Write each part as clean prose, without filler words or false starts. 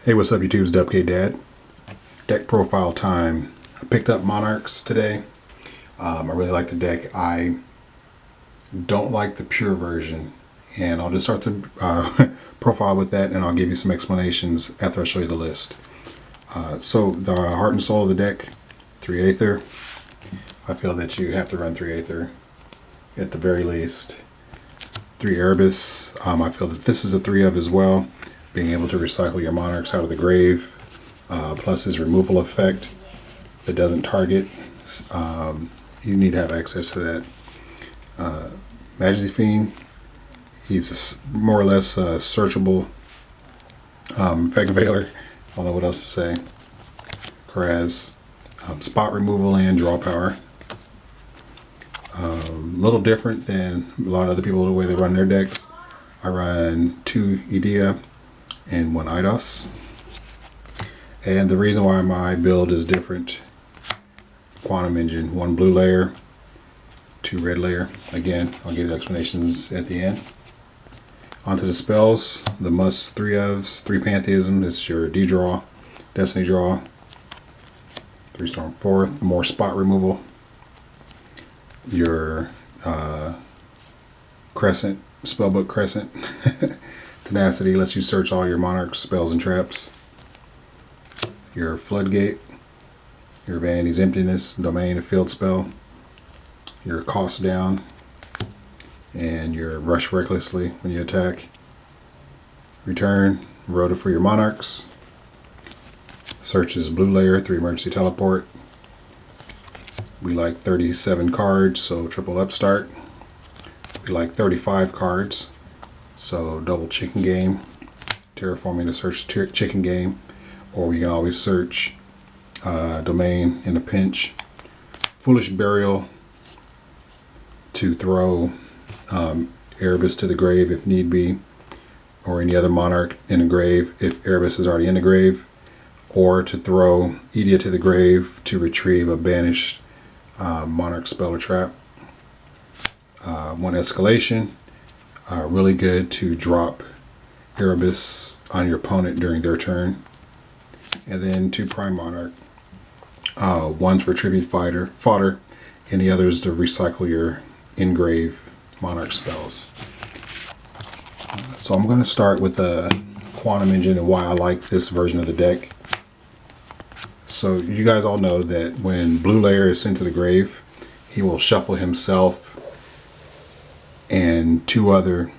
Hey, what's up YouTube? It's dubkdadone. Deck profile time. I picked up Monarchs today. I really like the deck. I don't like the pure version, and I'll just start the profile with that, and I'll give you some explanations after I show you the list. So the heart and soul of the deck, 3 Aether. I feel that you have to run 3 Aether at the very least. 3 Erebus. I feel that this is a 3 of as well. Being able to recycle your Monarchs out of the grave, plus his removal effect that doesn't target. You need to have access to that. Majesty Fiend, he's more or less a searchable effect veiler. I don't know what else to say. Whereas spot removal and draw power. A little different than a lot of other people the way they run their decks. I run 2 Yugioh and 1 Eidos. And the reason why my build is different: Quantum Engine, 1 blue layer, 2 red layer. Again, I'll give you the explanations at the end. Onto the spells, the must 3 ofs, 3 Pantheism. This is your D-Draw, Destiny Draw, 3 Storm 4th, more spot removal. Your Crescent, Spellbook Crescent. Tenacity lets you search all your Monarch spells and traps. Your Floodgate, your Vanity's Emptiness, Domain of Field Spell, your Cost Down, and your Rush Recklessly when you attack. Return, Rhoda for your Monarchs. Searches blue layer, 3 emergency teleport. We like 37 cards, so triple upstart. We like 35 cards, so double chicken game. Terraforming to search chicken game, or we can always search domain in a pinch. Foolish Burial to throw Erebus to the grave if need be, or any other Monarch in a grave if Erebus is already in the grave, or to throw Yugioh to the grave to retrieve a banished Monarch spell or trap. 1 Escalation, really good to drop Erebus on your opponent during their turn. And then 2 Prime Monarch, 1's for tribute fodder, and the other's to recycle your engrave Monarch spells. So I'm going to start with the Quantum Engine and why I like this version of the deck. So you guys all know that when blue layer is sent to the grave, he will shuffle himself and 2 other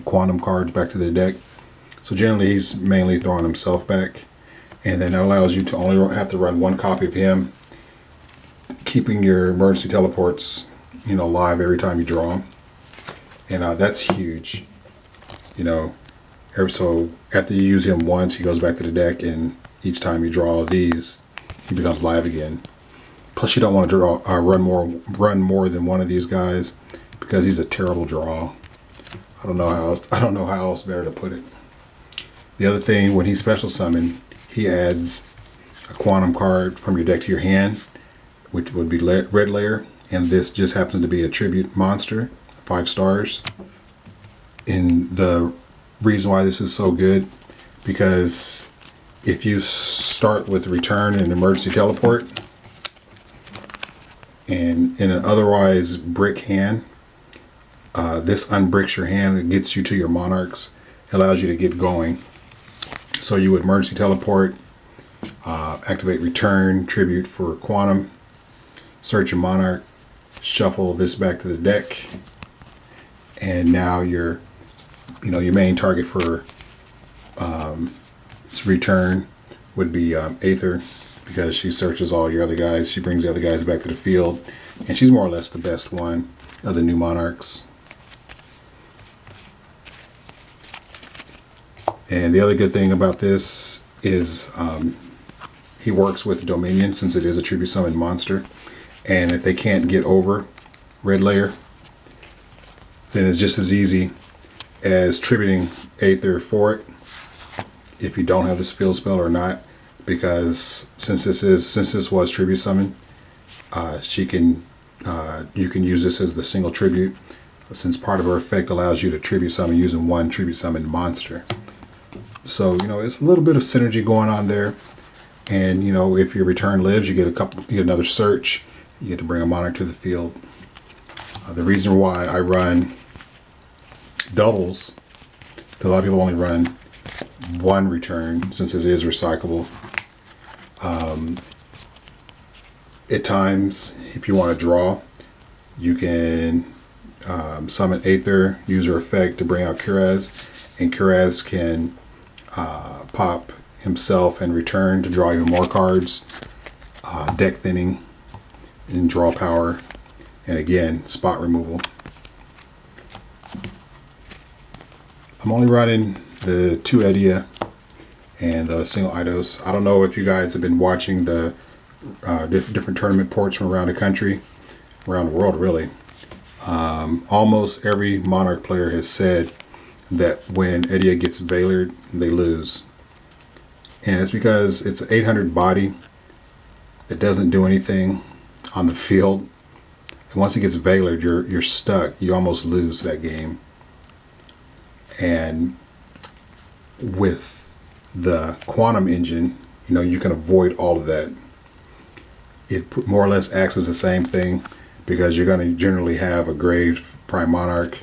quantum cards back to the deck. So generally he's mainly throwing himself back, and then that allows you to only have to run 1 copy of him, keeping your emergency teleports, you know, live every time you draw them. And that's huge. You know, so after you use him once, he goes back to the deck, and each time you draw these, he becomes live again. Plus, you don't want to run more than 1 of these guys, because he's a terrible draw. I don't know how else better to put it. The other thing, when he's special summoned, he adds a quantum card from your deck to your hand, which would be red layer, and this just happens to be a tribute monster, 5 stars. And the reason why this is so good, because if you start with return and emergency teleport, and in an otherwise brick hand, this unbricks your hand. It gets you to your Monarchs, allows you to get going. So you would emergency teleport, activate return, tribute for quantum, search your Monarch, shuffle this back to the deck, and now your main target for return would be Aether, because she searches all your other guys. She brings the other guys back to the field, and she's more or less the best one of the new Monarchs. And the other good thing about this is he works with Dominion, since it is a tribute summon monster. And if they can't get over red layer, then it's just as easy as tributing Aether for it, if you don't have this field spell or not, because since this was tribute summon, you can use this as the single tribute, since part of her effect allows you to tribute summon using 1 tribute summon monster. So, you know, it's a little bit of synergy going on there. And, you know, if your return lives, you get you get another search. You get to bring a monarch to the field. The reason why I run doubles, because a lot of people only run one return since it is recyclable. At times, if you want to draw, you can summon Aether, use her effect to bring out Kuraz, and Kuraz can pop himself and return to draw even more cards, deck thinning, and draw power, and again, spot removal. I'm only running the 2 Edia and the single Eidos. I don't know if you guys have been watching the different tournament ports from around the country, around the world really. Almost every Monarch player has said that when Edia gets Veilered, they lose. And it's because it's an 800 body that doesn't do anything on the field. And once it gets Veilered, you're stuck. You almost lose that game. And with the Quantum engine, you know, you can avoid all of that. It more or less acts as the same thing, because you're going to generally have a Grave Prime Monarch.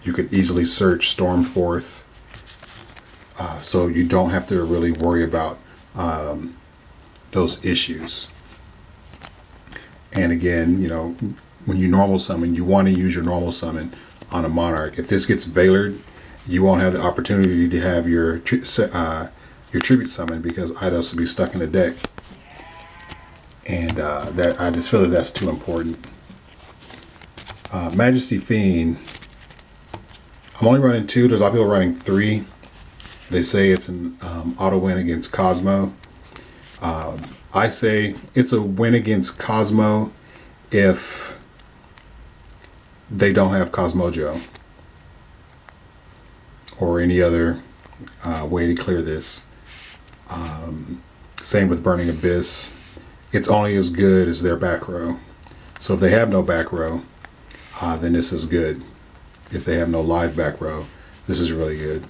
You could easily search Stormforth, so you don't have to really worry about those issues. And again, you know, when you normal summon, you want to use your normal summon on a Monarch. If this gets Veilered, you won't have the opportunity to have your tribute summon, because Eidos will be stuck in the deck. And that, I just feel that that's too important. Majesty Fiend, I'm only running 2. There's a lot of people running 3. They say it's an auto win against Kozmo. I say it's a win against Kozmo if they don't have Cosmojo or any other way to clear this. Same with Burning Abyss. It's only as good as their back row. So if they have no back row, then this is good. If they have no live back row, this is really good.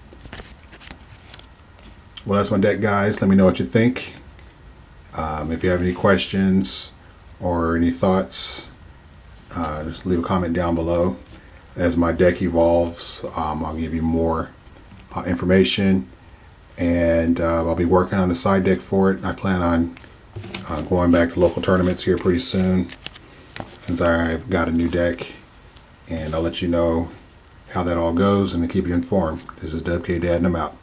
Well, that's my deck, guys. Let me know what you think. If you have any questions or any thoughts, just leave a comment down below. As my deck evolves, I'll give you more information, and I'll be working on the side deck for it. I plan on going back to local tournaments here pretty soon, since I've got a new deck, and I'll let you know how that all goes and to keep you informed. This is dubkdadone, and I'm out.